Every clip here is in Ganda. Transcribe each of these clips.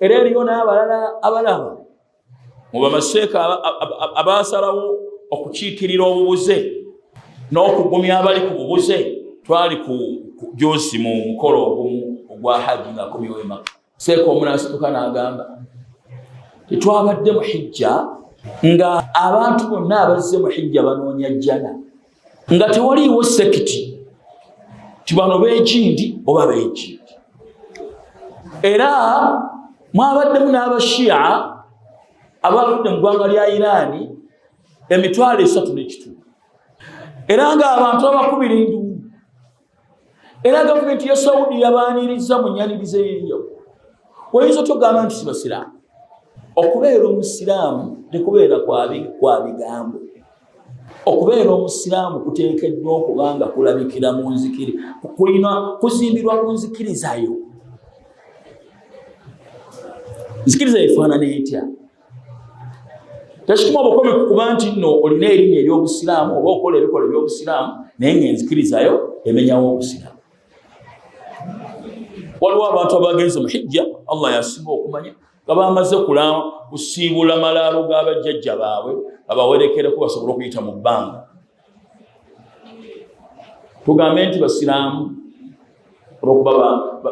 era eriyo n'abalala abalaba mu bamaseeka abasalawo okukiikirira obubuze n'okugumya abali ku bubuze. Twali ku Josi mu mukolo ogumu ogwa haji nga akomyewo e Makka. Seeka omu n'asituka n'agamba tetwabadde mu hijja nga abantu bonna abazze mu hijja banoonya jjana nga tewaliiwo sekiti ti bano beekindi oba beekindi, era mwabaddemu n'abashiya abavudde mu ggwanga lya Iraani 3,000, era ng'abantu abakubira enduulu, era gavumenti ya Saudi yabaaniriza mu nyaniriza y'enjawulo. Oyinza togamba nti si basiraamu. Okubeera omusiraamu tekubeera kwa bigambo. Okubeera omusiraamu kuteekeddwa okuba nga kulabikira mu nzikiri, kulina kuzimbirwa ku nzikirizayo. Nzikiriza efaanana etya? Tekituma obukomi kukuba nti nno olina erinnya ery'obusiraamu oba okola ebikola eby'obusiraamu naye ng'enzikirizayo emenyawo obusiraamu. Waliwo abantu abagenze mu hijja, Allah yasinga okumanya, nga bamaze kusiibula malaalo g'abajjajja baabwe abawerekereko basobole okuyita mu bbanga. Tugambe nti basiraamu olw'okuba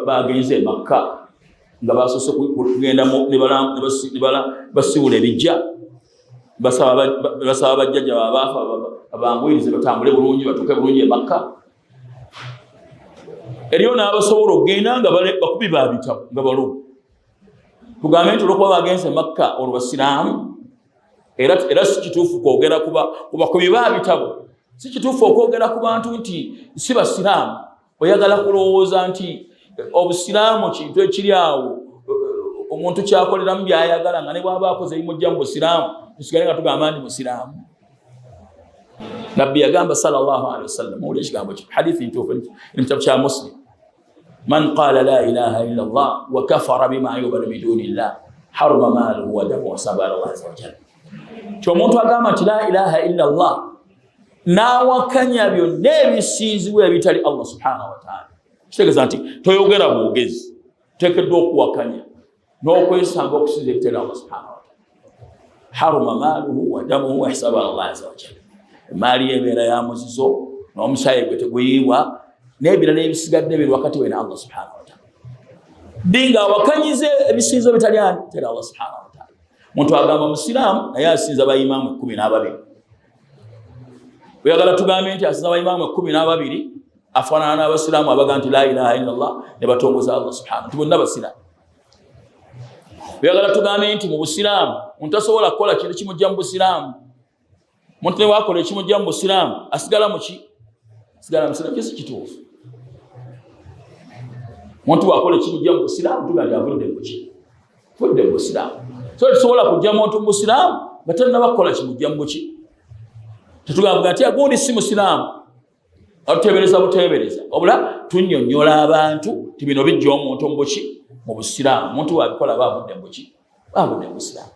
bagenze e Makka nga basoose kugenda ne basiibula ebijja, basaba bajjajja babaafa abanguyirize batambule bulungi batuuke bulungi e Makka. Eriyo n'abasobola okugenda nga bakubi babitabo nga balubu. Tugambe nti olw'okuba bagenze e Makka olwo basiraamu, era si kituufu kwogera ku bakubi babitabo, si kituufu okwogera ku bantu nti si basiraamu. Oyagala kulowooza nti obusiraamu kintu ekiri awo omuntu kyakoleramu byayagala nga ne bw'aba akoze ebimujja mu busiraamu tusigale nga tugamba ndi musiraamu. Nabbi yagamba sallallahu alaihi wasallam owulira ekigambo kye, hadithi ntuufu mu kitabu kya Muslim, man qaala la ilaha illa Allah wa kafara bima yu'badu min dunillah haruma maaluhu wa damuhu wasaba ala Allah azza wa jalla. Omuntu agamba nti la ilaha illa Allah n'awakanya byonna ebisinzibwa ebitali Allah subhanahu wa ta'ala, kitegeeza nti toyogera bwogezi, teekeddwa okuwakanya n'okwesanga okusinza ebitali Allah subhanahu wa ta'ala. Haruma maaluhu wa damuhu wasaba ala Allah azza wa jalla. Emaali ebeera ya muzizo n'omusaayi gwe teguyiibwa n'ebirala ebisigadde biri wakati we ne Allah subhanahu wa ta'ala. Dinga awakanyize ebisinzo bitali Allah subhanahu wa ta'ala. Muntu agamba musiraamu naye asinza bayimaamu 12. Oyagala tugambe nti asinza bayimaamu 12 afaanana n'abasiraamu abaga nti la ilaha illallah ne batongoza Allah subhanahu wa ta'ala, bonna basiraamu. Oyagala tugambe nti mu busiraamu omuntu tasobola kukola kintu kimujja mu busiraamu. Omuntu ne bwakola ekimujja mu busiraamu asigala mu ki? Asigala mu busiraamu. Kisi kituufu. Omuntu bwakola ekimujja mu busiraamu tugambe avudde mu ki? Avudde mu busiraamu. So tusobola kujja muntu mu busiraamu nga tannabakola kimujja mu ki? Tetugamba nti agundi si musiraamu atuteebereza buteebereza, wabula tunnyonnyola abantu ti bino bijja omuntu mu ki? Mu busiraamu. Omuntu bw'abikola aba avudde mu ki? Avudde mu busiraamu.